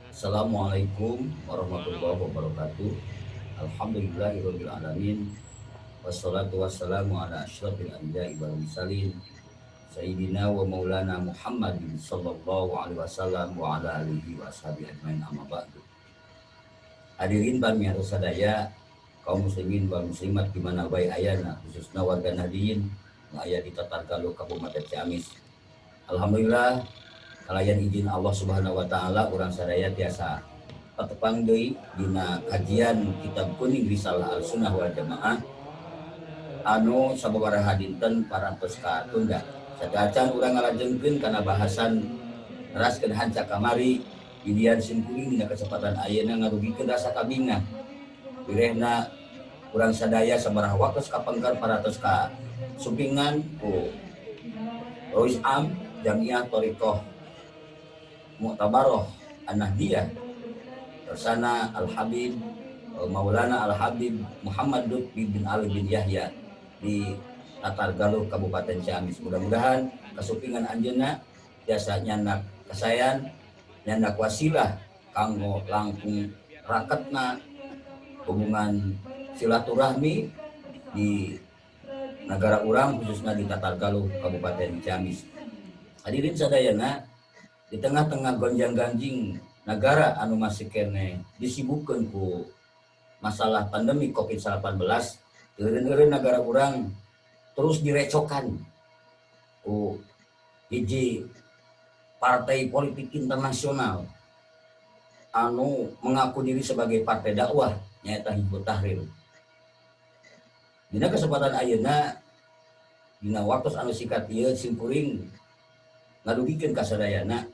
Assalamualaikum warahmatullahi wabarakatuh. Alhamdulillahirabbil alamin. Wassalatu wassalamu ala asyrofil anbiya'i wal mursalin sayyidina wa maulana Muhammadin sallallahu alaihi wasallam wa ala alihi wa ashabihi ajmain, amma ba'du. Hadirin barmiyato sadaya, kaum muslimin wal muslimat di mana bae ayana, khususna warga Nahdiyin nu aya di Tatargaluh Kabupaten Ciamis. Alhamdulillah kalayan izin Allah Subhanahu wa taala urang sadaya tiasa patepang deui dina kajian kitab kuning Risalah Al-Sunnah wal Jamaah anu sababaraha dinten parantos ka tunda. Sadacan urang ngalajengkeun kana bahasan neraskeun hanca kamari Idian simkuring dina kesempatan ayeuna ngarugikeun rasa kabingan. Birehna urang sadaya sabaraha waktos kapengker parantos ka supingan ku Rois Am Jamiah Thariqah Mu'tabaroh An-Nahdiyah bersama Al-Habib Maulana Al-Habib Muhammad Lutfi bin Ali bin Yahya di Tatargaluh Kabupaten Ciamis. Mudah-mudahan kasupingan anjeunna tiasa nyandak kasayan, nyandak wasilah kanggo langkung raketna hubungan silaturahmi di negara urang khususnya di Tatargaluh Kabupaten Ciamis. Hadirin sadayana, di tengah-tengah gonjang-ganjing negara anu masih kene disibukkeun ku masalah pandemi COVID-19, eureun-eureun negara urang terus direcokan ku hiji partai politik internasional anu mengaku diri sebagai partai dakwah nyaeta Hizbut Tahrir. Dina kesempatan ayeuna dina waktu anu singkat ieu simkuring ngadugikeun ka sadayana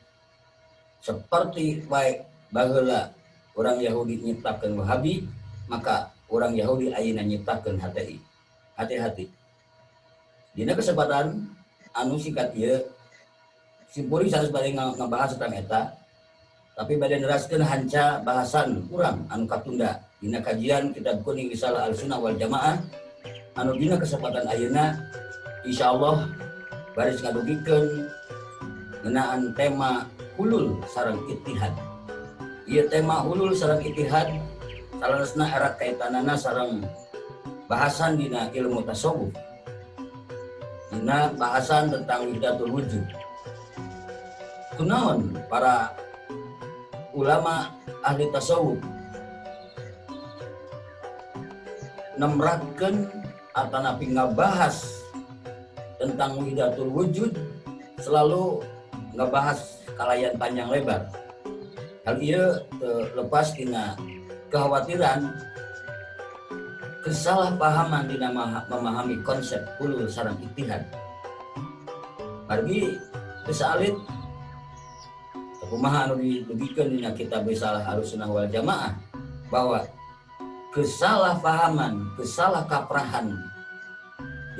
seperti baik baheula orang Yahudi nyiptakeun Wahabi, maka orang Yahudi ayeuna nyiptakeun HTI. Hati-hati. Dina kesempatan anu singkat ieu simkuring sanes bade ngabahas tentang eta, tapi bade neraskeun hanca bahasan urang anu katunda dina kajian kitab kuning Risalah Al-Sunnah wal Jamaah anu dina kesempatan ayeuna insyaallah baris ngadugikeun ngeunaan tema hulul sareng ittihad. Ieu tema hulul sareng ittihad salasna erat kaitanana sareng bahasan dina ilmu tasawuf. Dina bahasan tentang wahdatul wujud. Kunaon para ulama ahli tasawuf nemrakeun atanapi ngabahas tentang wahdatul wujud selalu ngebahas kalayan panjang lebar. Hal ieu lepas dina kekhawatiran kesalahpahaman dina memahami konsep hulul sareng ittihad. Margi kesalit kumaha anu dibegikeun dina kitab Risalah Al-Sunnah wal Jamaah bahwa kesalahpahaman, kesalahkaprahan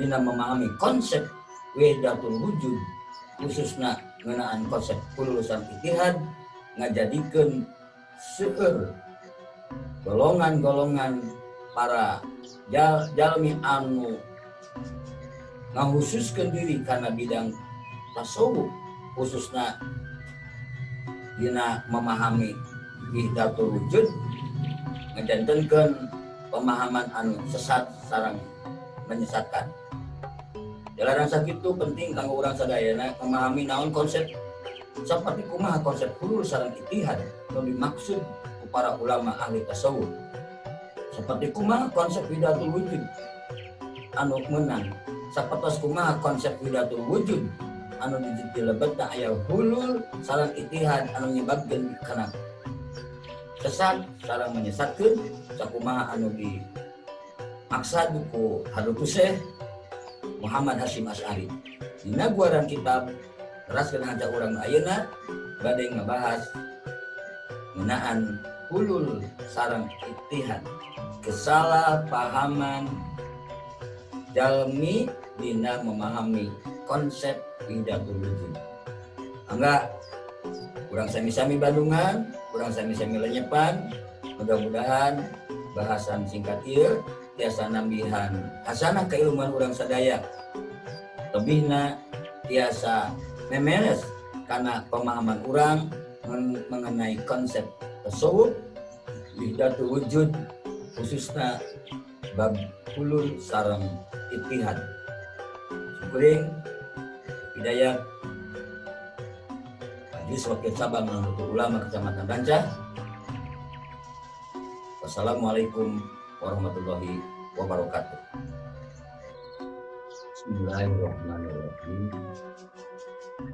dina memahami konsep wahdatul wujud khususna ngeunaan konsep hulul sareng ittihad ngajadikeun seueur golongan-golongan para jalmi anu ngakhususkeun diri kana bidang tasawuf khususna dina memahami wahdatul wujud ngajantenkeun pemahaman anu sesat sareng menyesatkan. Jalaran sakitu penting kanggo urang sadayana memahami naon konsep seperti kumaha konsep hulul sareng ittihad anu dimaksud ku para ulama ahli tasawuf. Seperti kumaha konsep wahdatul wujud anu meunang, sapertos kumaha konsep wahdatul wujud anu dilebetna aya hulul sareng ittihad anu nyebabkeun kana sesat sareng menyesatkeun sakumaha anu dimaksud ku Hadratus Syekh Muhammad Hasyim Asy'ari. Dina guaran kitab neraskeun hanca urang ayeuna bade ngebahas ngeunaan hulul sareng ittihad, kesalahpahaman jalmi dina memahami konsep wahdatul wujud. Angga urang sami-sami Bandungan, urang sami-sami lenyepan, mudah-mudahan bahasan singkat ieu tiasa nambihan hasanah keilmuan urang sadaya. Lebihna tiasa memeres karena pemahaman urang mengenai konsep tasawuf wahdatul wujud khususnya bab hulul sareng ittihad. Syukuring hidayah Majelis Wakil Cabang Nahdlatul Ulama Kecamatan Rancah. Wassalamualaikum warahmatullahi wabarakatuh. Bismillahirrahmanirrahim.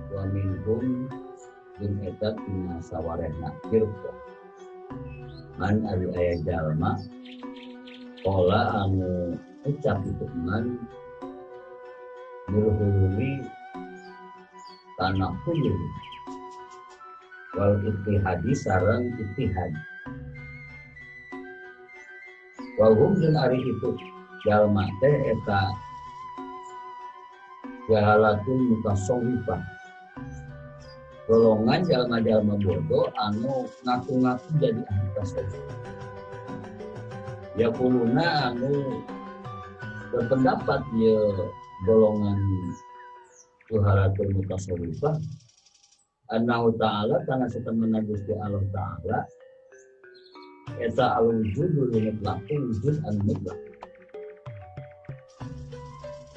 Wa minhum jeung eta tina sawarehna firqah man ari aya jalma qala anu ucap itu man nurhuli kana hulul wal ittihadi sareng ittihad. Wa hum jeung ari itu jalma teh eta jahalatul mutasawwifah, golongan jalma-jalma bodoh anu ngaku-ngaku jadi ahli tasawuf. Ya kuluna anu berpendapat ya golongan jahalatul mutasawwifah annahu ta'ala kana satemana Gusti Allah ta'ala eta al-wujudul mutlaq, wujud an-mutlaq.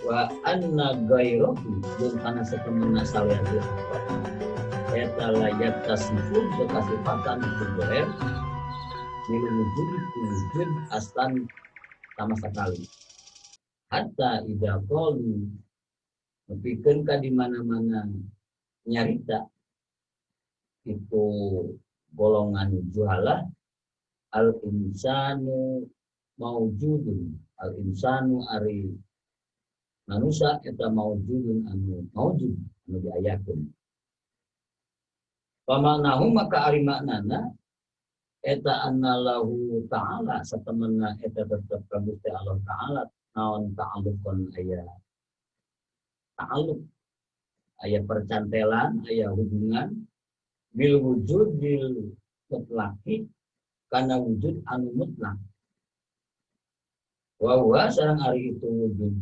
Wa anna ghairahu jeung kana satemana saliyane eta layat tasifun kesifatan itu boleh diwujud wujud aslan sama sekali. Hatta idza qalu nepikeun ka di mana-mana nyarita itu golongan juhalah al insanu maujudun, al insanu ari manusia eta maujudun anu maujud anu diayakeun. Pamanahu maka ari maknana eta annalahu ta'ala satemana eta tetep ka Gusti Allah ta'ala naon ta'alluqon aya ta'alluq aya percantelan aya hubungan bil wujudil mutlaqi kana wujud anu mutlak. Wa huwa sareng ari itu wujud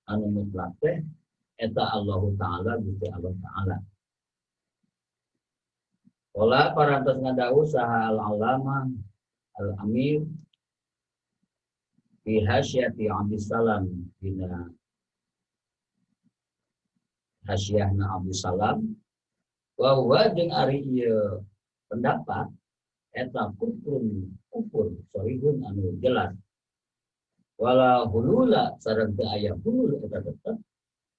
anu mutlak teh eta Allah ta'ala Gusti Allah ta'ala. Wala parantos ngadawu saha al-alama al-amir fi hasyati Abdussalam dina hasyahna Abdussalam wa huwa jeung ari ieu pendapat eta kufur sorihun anu jelas wala hulula sareng teu aya hulul eta tetep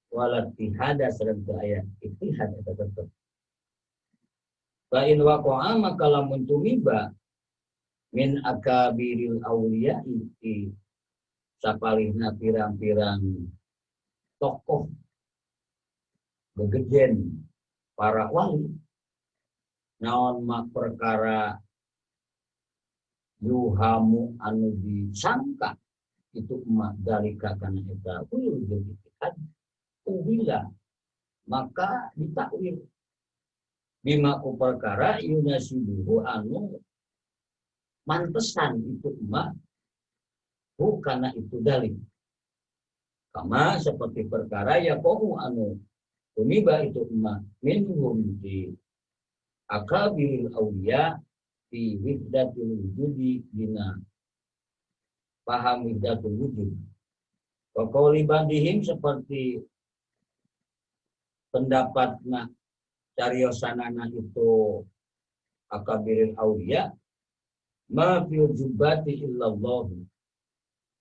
wala ittihada sareng teu aya ittihad eta tetep. Fa in waqa'a maka lamun tumiba min akabiril auliya iki sapalihna pirang-pirang tokoh begejen para wali naon mak perkara yuhamu anu disangka itu emak dalika kana eta ulul jeung ittihad ubila maka ditakwil bima ku perkara yunasibuhu anu mantesan itu emak karena itu dalil kama seperti perkara ya kohu anu tumiba itu emak minhum di akabiril awliya fi wihdatul wujudi dina paham wihdatul wujud wa qauli bandihim seperti pendapatna cariosanana itu akabiril awliya ma fil jubati illallah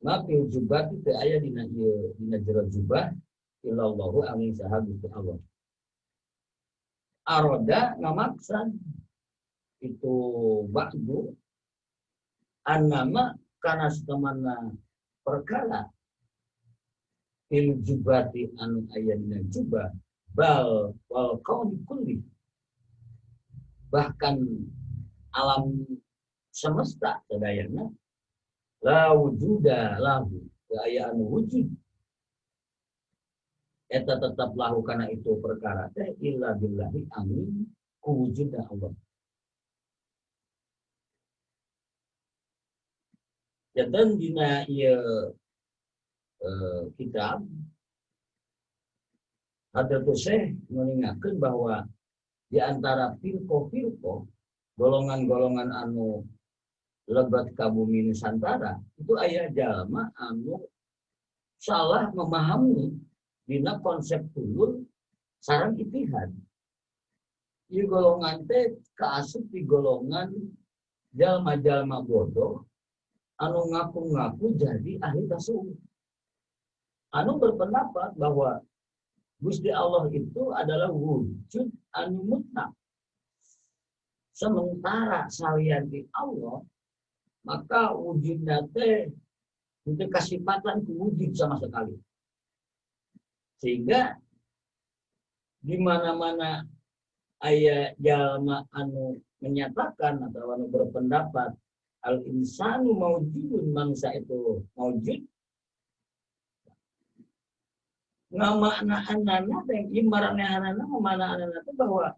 ma fil jubati teu aya dina jero jubah illallah angin saha Gusti Allah aroda ngamaksan itu ba'du annama kana satemana perkara fil jubati anu aya dina jubah bal wal kauni kulli bahkan alam semesta sadayana la wujuda lahu aya anu wujud eta tetap lahu kana itu perkara teh illa billahi amin ku wujudna Allah. Janten dina ieu kitab Hadratus Syekh meningatkan bahwa di antara firqo-firqo, golongan-golongan anu lebat ka bumi Nusantara, itu aya jalma anu salah memahami dina konsep hulul sareng itihad. Ieu golongan teh kaasup di golongan jalma-jalma bodoh anu ngaku-ngaku jadi ahli tasawuf. Anu berpendapat bahwa Gusti Allah itu adalah wujud anu mutlak. Sementara salian di Allah, maka wujudnya teh itu kasifatan wujud sama sekali. Sehingga di mana-mana aya jalma anu menyatakan atau anu berpendapat al insanu maujudun, manusia itu maujud, ngamakna-anana teh ibaratna ngamakna-anana teh bahwa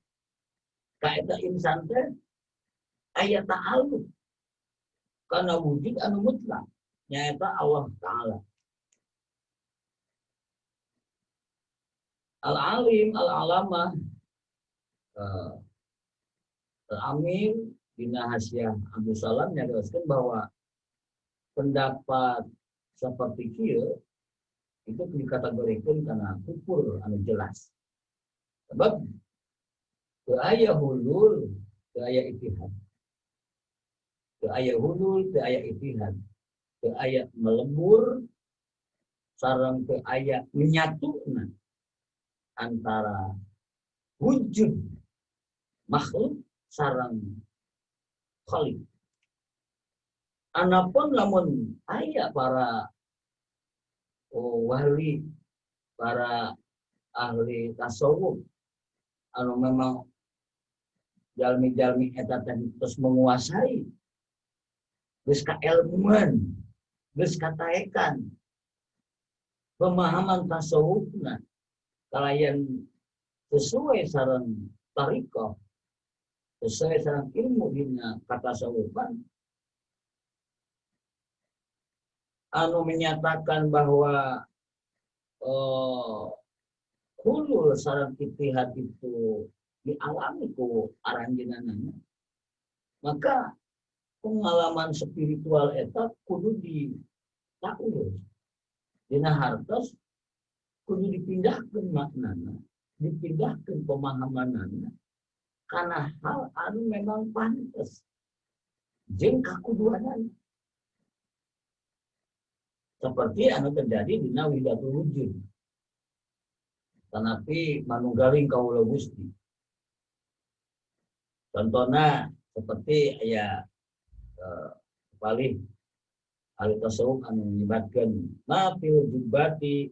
kaeta insan teh aya ta'alluq kana wujud anu mutlak nyaeta Allah taala. Al-alim al-alamah Al-Amir Dina Hasyah Abdul Salam nyarioskeun bahwa pendapat seperti kieu itu dikategorikeun karena kufur anu jelas. Sebab teu aya hulul, teu aya itihad. Teu aya hulul, teu aya itihad. Teu aya melebur sareng teu aya menyatuna antara wujud makhluk sareng khaliq. Anapun lamun aya para wali, para ahli tasawuf anu memang jalmi-jalmi eta teh terus menguasai geus kailmuan, geus kataekan pemahaman tasawufna kalayan sesuai sareng tariqah, sesuai sareng ilmu dina katasawufan, anu menyatakan bahwa hulul sareng itihad itu dialami ku aranjeunana, maka pengalaman spiritual eta kudu ditakwil dina hartos, kudu dipindahkeun maknana, dipindahkeun pemahamanana kana hal anu memang pantes jeung kakuduanana. Seperti anu terjadi di Widatul Wujud. Tanapi manunggaling kaula Gusti. Contohnya seperti aya paling ahli tasawuf anu menyebutkan ma fil jubati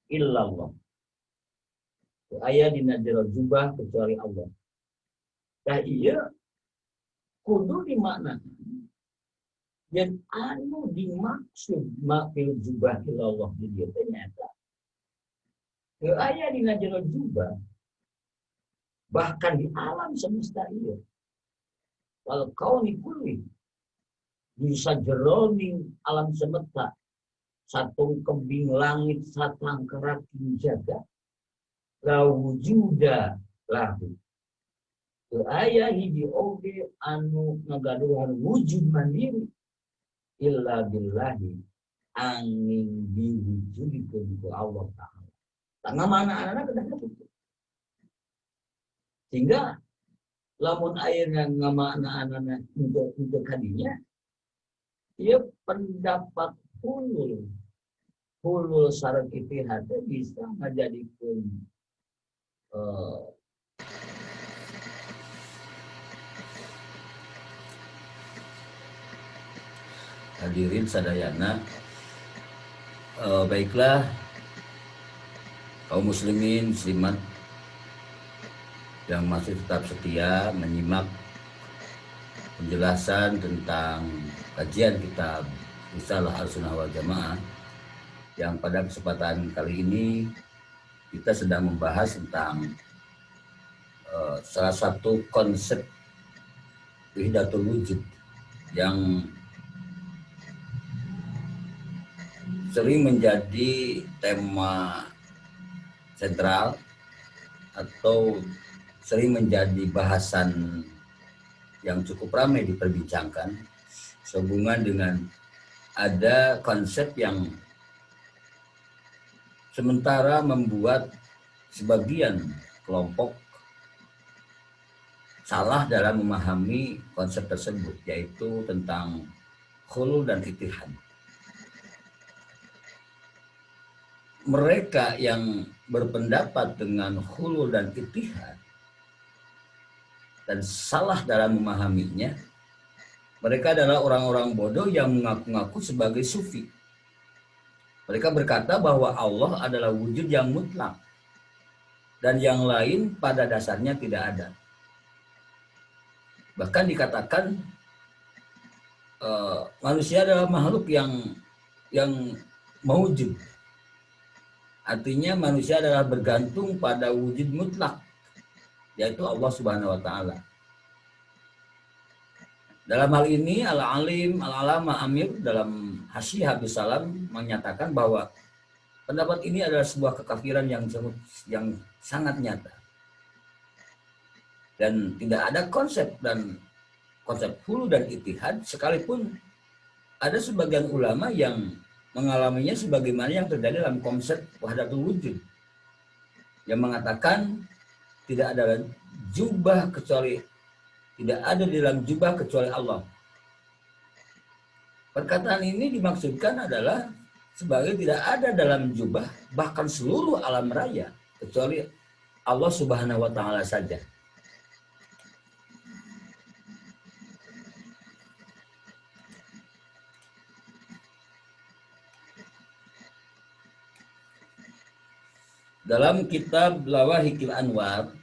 illallah. Aya dina jero jubah kecuali Allah. Tah ieu kudu dimaknakan yang anu dimaksud mafil jubah ilallah di dia ternyata aya dina jero jubah, bahkan di alam semesta ieu wal kauni kulli bisa jeroning alam semesta satung kembing langit satang keraking jaga la wujuda lahu. Aya hiji oge anu ngagaduhan wujud mandiri illa billahi angin diwujudikeun ku Allah Ta'ala. Tangga mana anak kedah itu. Sehingga lamun ayeuna ngamakna anak untuk kadinya, ieu pendapat hulul sareng itihad bisa ngajadikeun hadirin sadayana, baiklah kaum muslimin muslimat yang masih tetap setia menyimak penjelasan tentang kajian kitab Risalah Ahlussunnah wal Jamaah, yang pada kesempatan kali ini kita sedang membahas tentang salah satu konsep Wahdatul Wujud yang sering menjadi tema sentral atau sering menjadi bahasan yang cukup ramai diperbincangkan sehubungan dengan ada konsep yang sementara membuat sebagian kelompok salah dalam memahami konsep tersebut, yaitu tentang khulul dan ittihad. Mereka yang berpendapat dengan khulul dan ittihad dan salah dalam memahaminya, mereka adalah orang-orang bodoh yang mengaku-ngaku sebagai sufi. Mereka berkata bahwa Allah adalah wujud yang mutlak dan yang lain pada dasarnya tidak ada. Bahkan dikatakan manusia adalah makhluk yang maujud. Artinya manusia adalah bergantung pada wujud mutlak, yaitu Allah Subhanahu wa taala. Dalam hal ini Al-Alim Al-Alama Amir dalam Hasyiah Abdus Salam menyatakan bahwa pendapat ini adalah sebuah kekafiran yang sangat nyata. Dan tidak ada konsep hulu dan ittihad, sekalipun ada sebagian ulama yang mengalaminya sebagaimana yang terjadi dalam konsep wahdatul wujud, yang mengatakan tidak ada jubah kecuali Allah. Perkataan ini dimaksudkan adalah sebagai tidak ada dalam jubah bahkan seluruh alam raya kecuali Allah Subhanahu wa taala saja. Dalam kitab Lawahikil Anwar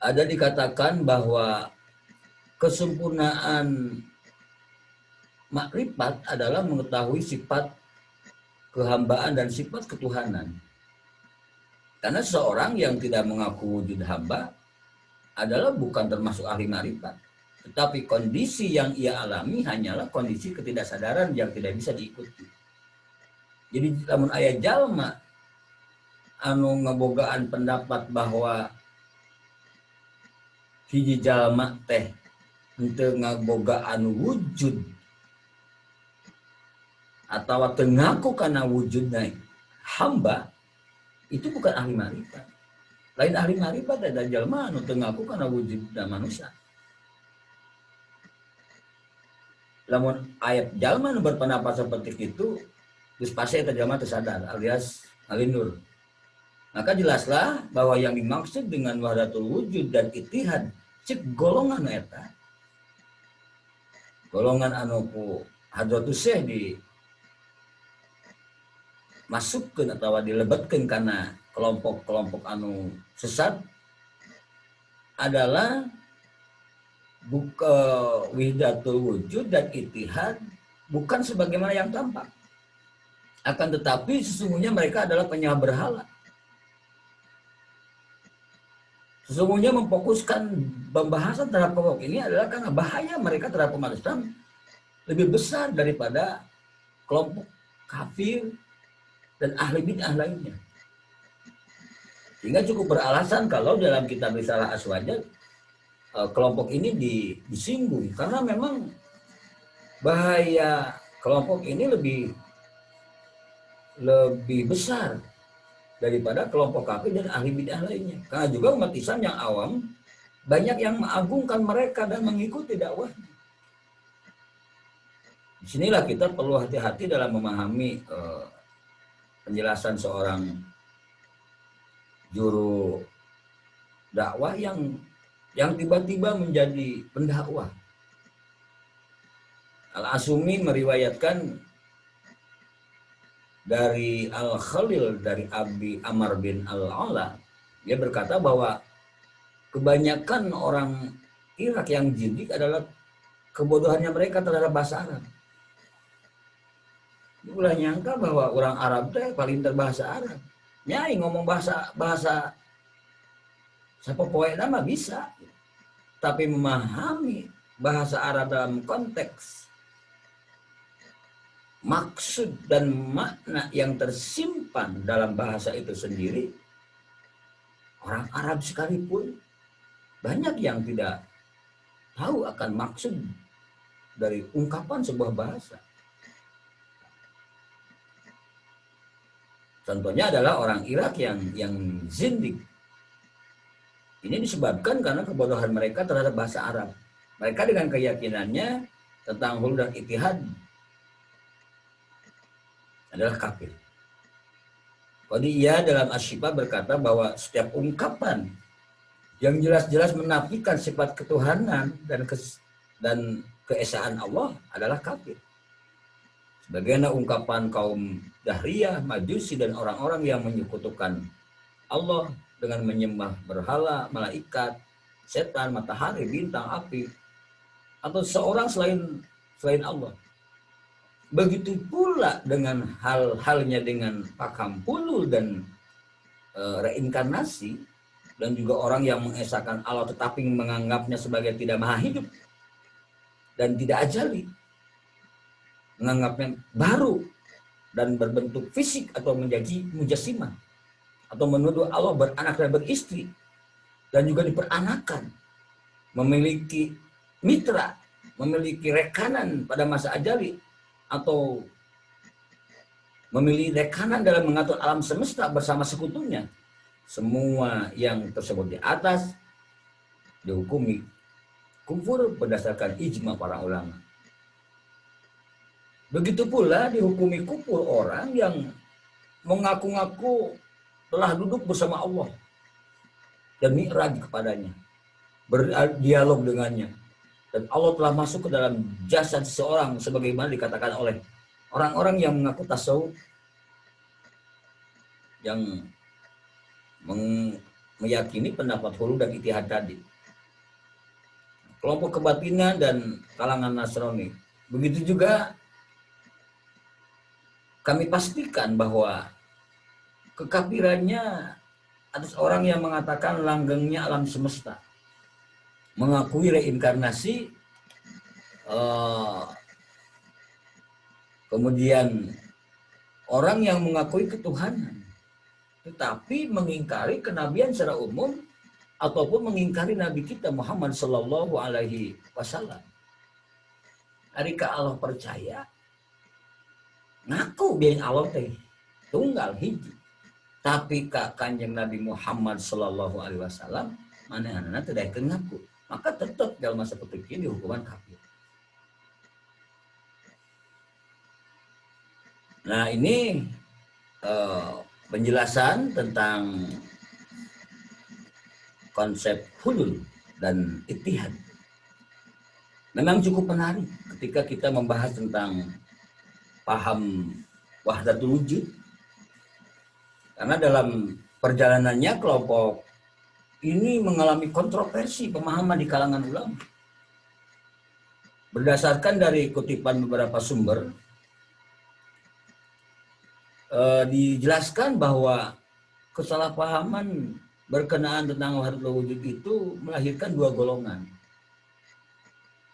ada dikatakan bahwa kesempurnaan makrifat adalah mengetahui sifat kehambaan dan sifat ketuhanan. Karena seorang yang tidak mengaku wujud hamba adalah bukan termasuk ahli makrifat, tetapi kondisi yang ia alami hanyalah kondisi ketidaksadaran yang tidak bisa diikuti. Jadi lamun aya jalma anu ngebogaan pendapat bahwa hiji jalma teh henteu ngabogaan wujud atau teu ngaku kana wujudna hamba, itu bukan ahli makrifat. Lain ahli makrifat ada jalma anu teu ngaku kana wujudna manusia. Lamun ayat jalma anu berpendapat seperti itu, geus pasti eta jalma teu sadar alias ngalindur. Maka jelaslah bahwa yang dimaksud dengan wahdatul wujud dan ittihad cek golongan eta. Golongan anu ku Hadratus Syekh di masukkeun atau dilebetkeun kana kelompok-kelompok anu sesat adalah buka wahdatul wujud dan ittihad bukan sebagaimana yang tampak. Akan tetapi sesungguhnya mereka adalah penyembah berhala. Sesungguhnya memfokuskan pembahasan terhadap kelompok ini adalah karena bahaya mereka terhadap umat Islam lebih besar daripada kelompok kafir dan ahli bid'ah lainnya. Sehingga cukup beralasan kalau dalam kitab Risalah Aswaja kelompok ini disinggung karena memang bahaya kelompok ini lebih besar daripada kelompok kafir dan ahli bid'ah lainnya. Karena juga umat Islam yang awam banyak yang mengagungkan mereka dan mengikuti dakwahnya. Disinilah kita perlu hati-hati dalam memahami penjelasan seorang juru dakwah yang tiba-tiba menjadi pendakwah. Al-Asumi meriwayatkan dari Al-Khalil dari Abi Amr bin Al-Ala, dia berkata bahwa kebanyakan orang Irak yang jindik adalah kebodohannya mereka terhadap bahasa Arab. Ulah nyangka bahwa orang Arab teh paling terbahasa Arab. Nyai ngomong bahasa siapa poe nama bisa, tapi memahami bahasa Arab dalam konteks maksud dan makna yang tersimpan dalam bahasa itu sendiri Orang Arab sekalipun banyak yang tidak tahu akan maksud dari ungkapan sebuah bahasa. Contohnya adalah orang Irak yang zindik. Ini disebabkan karena kebodohan mereka terhadap bahasa Arab. Mereka dengan keyakinannya tentang hulu dan ittihad adalah kafir. Qadiyah dalam Asy-Syifa berkata bahwa setiap ungkapan yang jelas-jelas menafikan sifat ketuhanan dan keesaan Allah adalah kafir. Sebagaimana ungkapan kaum Dahriyah, Majusi, dan orang-orang yang menyekutukan Allah dengan menyembah berhala, malaikat, setan, matahari, bintang, api, atau seorang selain Allah. Begitu pula dengan halnya dengan pakam hulul dan reinkarnasi, dan juga orang yang mengesahkan Allah tetapi menganggapnya sebagai tidak maha hidup dan tidak ajali, menganggapnya baru dan berbentuk fisik atau menjadi mujassimah, atau menuduh Allah beranak dan beristri dan juga diperanakan, memiliki mitra, memiliki rekanan pada masa ajali, atau memiliki rekanan dalam mengatur alam semesta bersama sekutunya. Semua yang tersebut di atas dihukumi kufur berdasarkan ijma para ulama. Begitu pula dihukumi kufur orang yang mengaku-ngaku telah duduk bersama Allah dan mi'raj kepadanya, berdialog dengannya, dan Allah telah masuk ke dalam jasad seseorang sebagaimana dikatakan oleh orang-orang yang mengaku tasawuf, yang meyakini pendapat hulu dan ittihad tadi. Kelompok kebatinan dan kalangan Nasrani. Begitu juga kami pastikan bahwa kekafirannya atas orang yang mengatakan langgengnya alam semesta, mengakui reinkarnasi, kemudian orang yang mengakui ketuhanan tetapi mengingkari kenabian secara umum ataupun mengingkari Nabi kita Muhammad Sallallahu Alaihi Wasallam. Adakah Allah percaya? Ngaku biar Allah teh tunggal hiji. Tapi kanjeng Nabi Muhammad Sallallahu Alaihi Wasallam mana anak tidak ngaku, maka tetap dalam masa seperti ini hukuman kafir. Nah ini penjelasan tentang konsep hulul dan ittihad. Memang cukup menarik ketika kita membahas tentang paham wahdatul wujud. Karena dalam perjalanannya kelompok ini mengalami kontroversi pemahaman di kalangan ulama. Berdasarkan dari kutipan beberapa sumber, dijelaskan bahwa kesalahpahaman berkenaan tentang wahdatul wujud itu melahirkan dua golongan.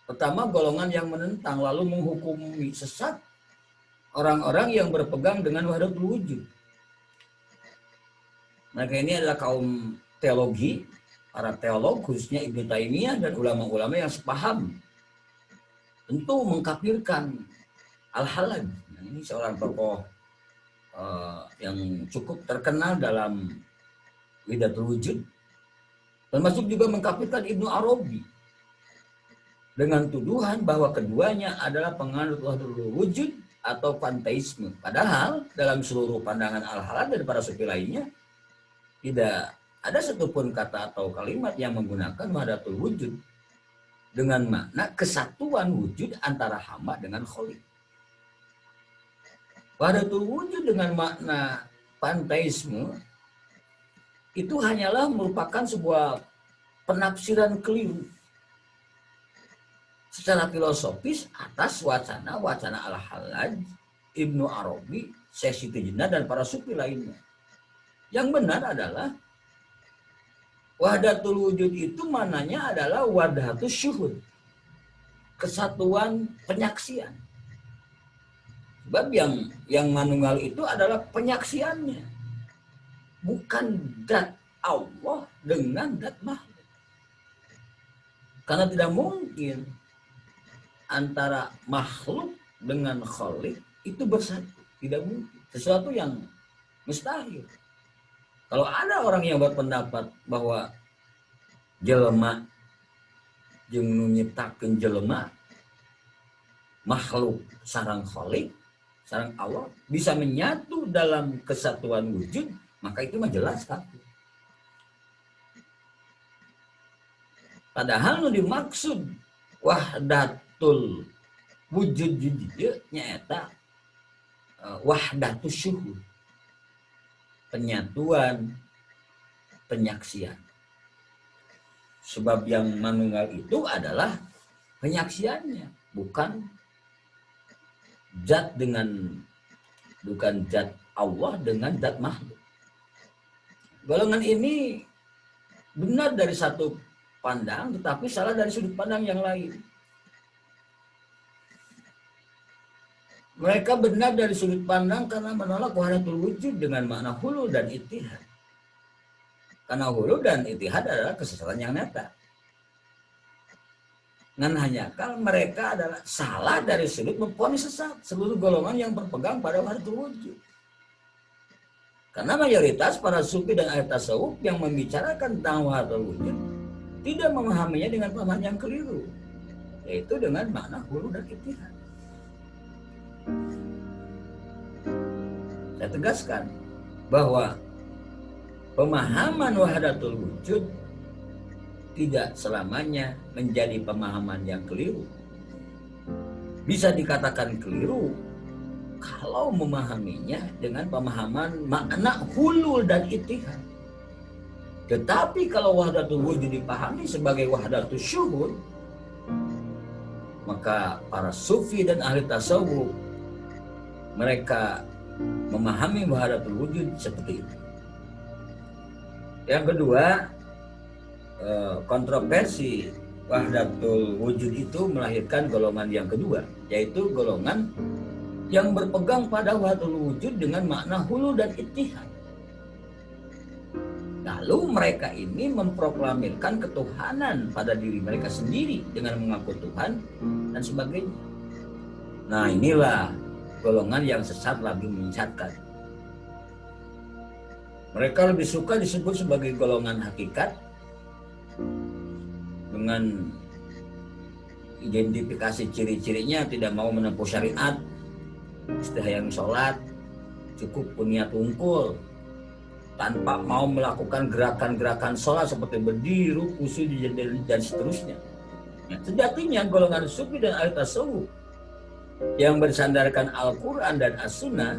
Pertama, golongan yang menentang lalu menghukumi sesat orang-orang yang berpegang dengan wahdatul wujud. Mereka ini adalah kaum teologi, para teolog khususnya Ibnu Taimiyah dan ulama-ulama yang sepaham, tentu mengkafirkan Al-Hallaj. Nah, ini seorang tokoh yang cukup terkenal dalam Wahdatul Wujud, termasuk juga mengkafirkan Ibnu Arabi dengan tuduhan bahwa keduanya adalah penganut Wahdatul Wujud atau panteisme. Padahal dalam seluruh pandangan Al-Hallaj dan para sufi lainnya tidak ada satupun kata atau kalimat yang menggunakan Wahdatul Wujud dengan makna kesatuan wujud antara hamba dengan Khalik. Wahdatul wujud dengan makna panteisme itu hanyalah merupakan sebuah penafsiran keliru secara filosofis atas wacana-wacana Al-Hallaj, Ibnu Arabi, Syekh Siti Jenar dan para sufi lainnya. Yang benar adalah wahdatul wujud itu maknanya adalah wahdatus syuhud, kesatuan penyaksian. Sebab yang manunggal itu adalah penyaksiannya, bukan dat Allah dengan zat makhluk. Karena tidak mungkin antara makhluk dengan khalik itu bersatu. Tidak mungkin. Sesuatu yang mustahil. Kalau ada orang yang berpendapat bahwa jelema jeung nu nyiptakeun jelema makhluk sareng khalik, sareng Allah bisa menyatu dalam kesatuan wujud, maka itu mah jelas satu. Padahal nu dimaksud wahdatul wujud dieu nyaeta wahdatus syuhud. Penyatuan, penyaksian. Sebab yang manunggal itu adalah penyaksiannya, bukan zat Allah dengan zat makhluk. Golongan ini benar dari satu pandang, tetapi salah dari sudut pandang yang lain. Mereka benar dari sudut pandang karena menolak wahdatul wujud dengan makna hulul dan ittihad. Karena hulul dan ittihad adalah kesesatan yang nyata. Ngan hanya kalau mereka adalah salah dari sudut memponis sesat seluruh golongan yang berpegang pada wahdatul wujud. Karena mayoritas para sufi dan ahli tasawuf yang membicarakan tentang wahdatul wujud tidak memahaminya dengan pemahaman yang keliru, yaitu dengan makna hulul dan ittihad. Saya tegaskan bahwa pemahaman wahdatul wujud tidak selamanya menjadi pemahaman yang keliru. Bisa dikatakan keliru kalau memahaminya dengan pemahaman makna hulul dan ittihad. Tetapi kalau wahdatul wujud dipahami sebagai wahdatul syuhud, maka para sufi dan ahli tasawuf mereka memahami wahdatul wujud seperti itu. Yang kedua, kontroversi wahdatul wujud itu melahirkan golongan yang kedua, yaitu golongan yang berpegang pada wahdatul wujud dengan makna hulul dan ittihad. Lalu mereka ini memproklamirkan ketuhanan pada diri mereka sendiri dengan mengaku Tuhan dan sebagainya. Nah, inilah golongan yang sesat lagi menyesatkan. Mereka lebih suka disebut sebagai golongan hakikat dengan identifikasi ciri-cirinya tidak mau menempuh syariat, istihayang sholat, cukup punya tungkul, tanpa mau melakukan gerakan-gerakan sholat seperti berdiri, ruku, sujud dan seterusnya. Ya, sejatinya golongan sufi dan ahli tasawuf yang bersandarkan Al-Quran dan As-Sunnah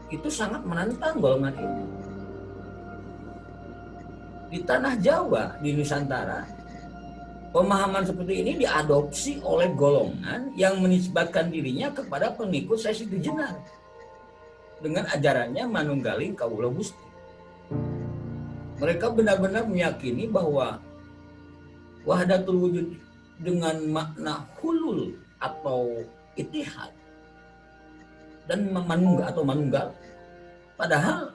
itu sangat menantang golongan ini. Di tanah Jawa, di Nusantara, pemahaman seperti ini diadopsi oleh golongan yang menisbatkan dirinya kepada pengikut Syekh Siti Jenar dengan ajarannya manunggaling Kawula Gusti. Mereka benar-benar meyakini bahwa wahdatul wujud dengan makna hulul atau ittihad dan manunggal. Padahal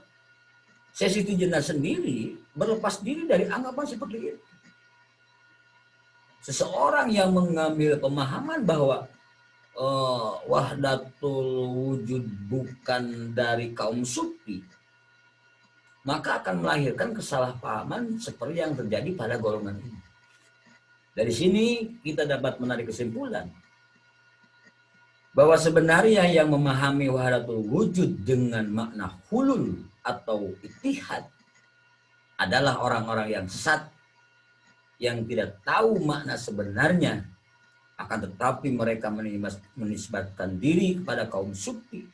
Syekh Siti Jenar sendiri berlepas diri dari anggapan seperti itu. Seseorang yang mengambil pemahaman bahwa wahdatul wujud bukan dari kaum sufi, maka akan melahirkan kesalahpahaman seperti yang terjadi pada golongan ini. Dari sini kita dapat menarik kesimpulan bahwa sebenarnya yang memahami wahdatul wujud dengan makna hulul atau ittihad adalah orang-orang yang sesat, yang tidak tahu makna sebenarnya, akan tetapi mereka menisbatkan diri kepada kaum sufi,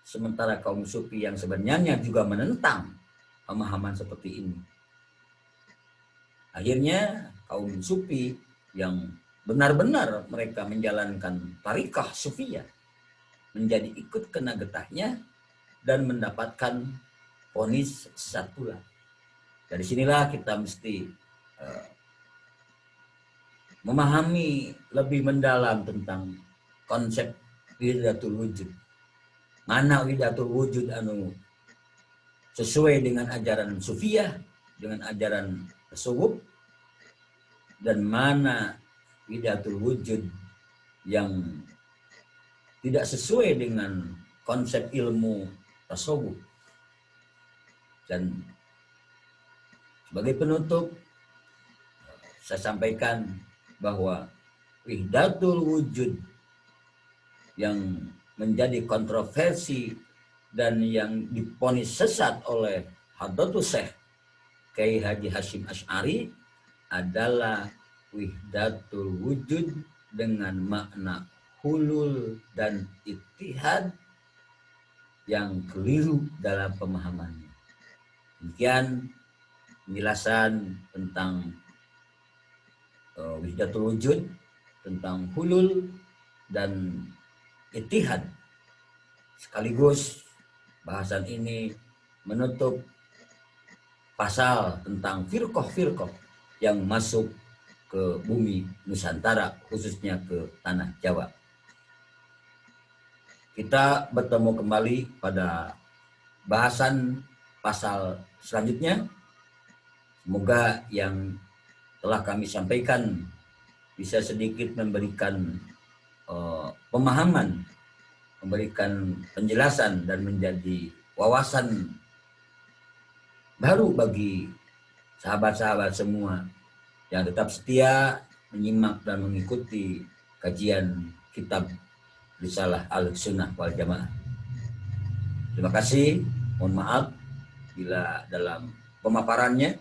sementara kaum sufi yang sebenarnya juga menentang pemahaman seperti ini. Akhirnya kaum sufi yang benar-benar mereka menjalankan tarikah sufiyah menjadi ikut kena getahnya dan mendapatkan vonis sesat pula. Dari sinilah kita mesti memahami lebih mendalam tentang konsep wahdatul wujud. Mana wahdatul wujud anu sesuai dengan ajaran sufiyah dengan ajaran tasawuf dan mana wahdatul wujud yang tidak sesuai dengan konsep ilmu tasawuf. Dan sebagai penutup, saya sampaikan bahwa wahdatul wujud yang menjadi kontroversi dan yang diponis sesat oleh Hadratus Syekh Kiai Haji Hasyim Asy'ari adalah wahdatul wujud dengan makna hulul dan ittihad yang keliru dalam pemahamannya. Demikian penjelasan tentang wahdatul wujud, tentang hulul dan ittihad. Sekaligus bahasan ini menutup pasal tentang firqah-firqah yang masuk ke bumi Nusantara, khususnya ke tanah Jawa. Kita bertemu kembali pada bahasan pasal selanjutnya. Semoga yang telah kami sampaikan bisa sedikit memberikan pemahaman, memberikan penjelasan dan menjadi wawasan baru bagi sahabat-sahabat semua yang tetap setia menyimak dan mengikuti kajian kitab Risalah Ahlussunnah wal Jamaah. Terima kasih, mohon maaf bila dalam pemaparannya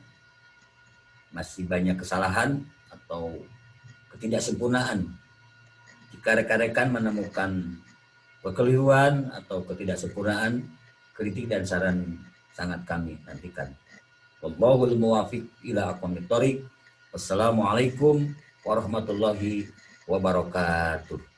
masih banyak kesalahan atau ketidaksempurnaan. Jika rekan-rekan menemukan kekeliruan atau ketidaksempurnaan, kritik dan saran sangat kami nantikan. Wallahul muwaffiq ila aqwamit thoriq. Wassalamualaikum warahmatullahi wabarakatuh.